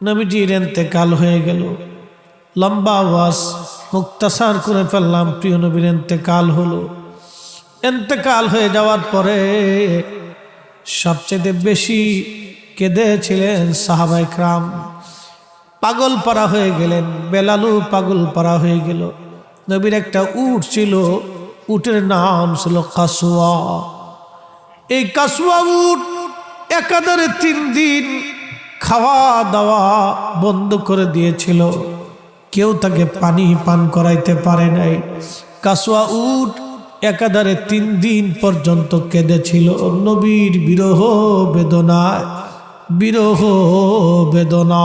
নবীজির ইন্তেকাল হয়ে গেল। লম্বা ওয়াজ মুক্তাসার করে ফেললাম। প্রিয় নবীর ইন্তেকাল হলো। ইন্তেকাল হয়ে যাওয়ার পরে সবচেয়ে বেশি কেঁদেছিলেন সাহাবায়ে কেরাম। পাগল পারা হয়ে গেলেন। বেলালও পাগল পারা হয়ে গেল। নবীর একটা উট ছিল, উটের নাম ছিল কাসওয়া। এই কাসওয়া উট একাধারে 3 দিন খাওয়া দাওয়া বন্ধ করে দিয়েছিল। কেউ তাকে পানি পান করাইতে পারে নাই। কাসওয়া উট একাধারে 3 দিন পর্যন্ত কেঁদেছিল নবীর বিরহ বেদনায়। বিরহ বেদনা।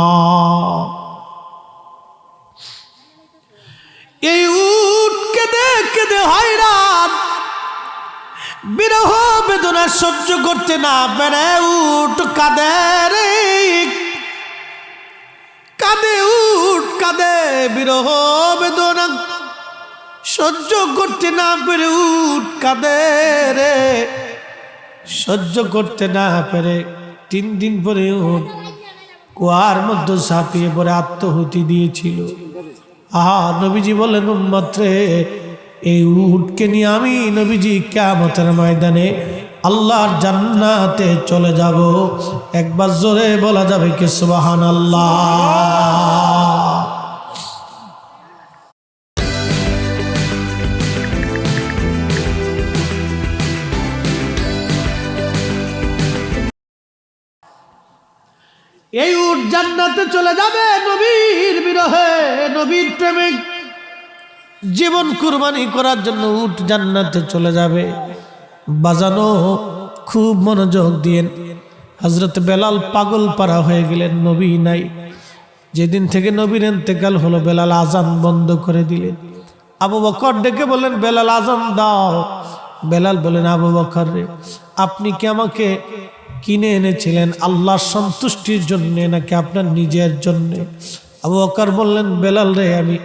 এই উট কেঁদে কেঁদে হয়রান, বিরহ বেদনা সহ্য করতে না পেরে উট কাঁদে রে, কাঁদে উট কাঁদে। বিরহ বেদনা সহ্য করতে না পেরে উট কাঁদে রে, সহ্য করতে না পেরে 3 দিন পরে উট কুয়ার মধ্যে ঝাঁপিয়ে পড়ে আত্মহুতি দিয়েছিল। আহা, নবীজি বলেন উম্মত রে, এই উটকে নিয়ে আমি নবীজি কিয়ামতের ময়দানে আল্লাহর জান্নাতে চলে যাব। একবার জোরে বলা যাবে কি সুবহানাল্লাহ। এই উট জান্নাতে চলে যাবে নবীর বিরহে, নবীর প্রেমে জীবন কুরবানি করার জন্য উট জান্নাতে চলে যাবে। বাজানো খুব মনোযোগ দিয়েন। হযরত বেলাল পাগল পারা হয়ে গেলেন, নবী নাই। যেদিন থেকে নবীর ইন্তেকাল হলো বেলাল আজান বন্ধ করে দিলেন। আবু বকর ডেকে বললেন, বেলাল আজান দাও। বেলাল বলেন, আবু বকর রে, আপনি কি আমাকে কিনে এনেছিলেন আল্লাহর সন্তুষ্টির জন্য নাকি আপনার নিজের জন্য? আবু বকর বললেন, বেলাল রে, আমি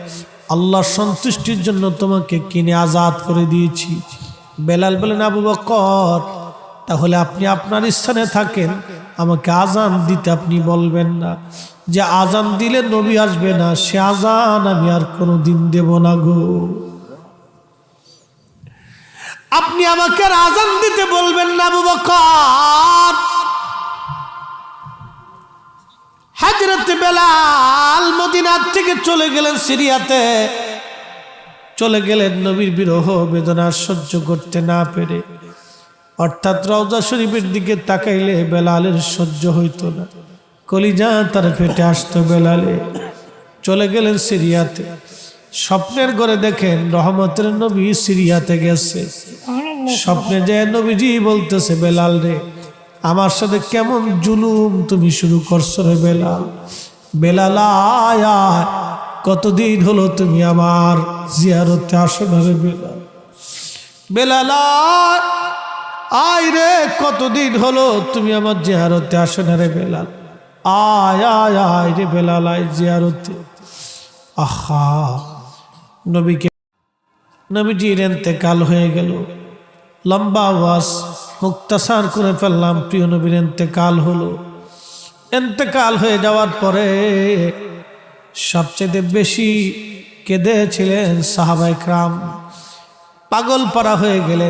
আল্লাহর সন্তুষ্টির জন্য তোমাকে কিনে আজাদ করে দিয়েছি। বেলাল বলেন, আবু বকর, তাহলে আপনি আপনার স্থানে থাকেন, আমাকে আজান দিতে আপনি বলবেন না। যে আজান দিলে নবী আসবে না, সে আজান আমি আর কোনোদিন দেব না গো। আপনি আমাকে আজান দিতে বলবেন না আবু বকর। হযরত বেলাল মদিনার থেকে চলে গেলেন সিরিয়াতে, চলে গেলেন নবীর বিরহ বেদনা সহ্য করতে না পেরে। অর্থাৎ রওজা শরীফের দিকে তাকাইলে বেলালের সহ্য হইতো না, কলিজা তার ফেটে আসতো বেলালে। চলে গেলেন সিরিয়াতে। স্বপ্নের ঘরে দেখেন রহমতের নবী সিরিয়াতে গেছে। স্বপ্নে যে নবীজি বলতেছে, বেলাল রে, আমার সাথে কেমন জুলুম তুমি শুরু করছো রে বেলাল। বেলাল আয় আয়, কতদিন হলো তুমি আমার জিয়ারতে আসো না রে বেলাল। বেলাল আয় রে, কতদিন হলো তুমি আমার জিয়ারতে আসো না রে বেলাল। আয় আয় আয় রে বেলাল, আয় জিয়ারতে। আহা, নবীজির ইন্তেকাল হয়ে গেল। লম্বা ওয়াজ মুক্তাসার করে ফেললাম। প্রিয় নবীর ইন্তেকাল হলো। ইন্তেকাল হয়ে যাওয়ার পরে সবচেয়ে বেশি কেঁদেছিলেন সাহাবায়ে কেরাম। পাগল পারা হয়ে গেলেন।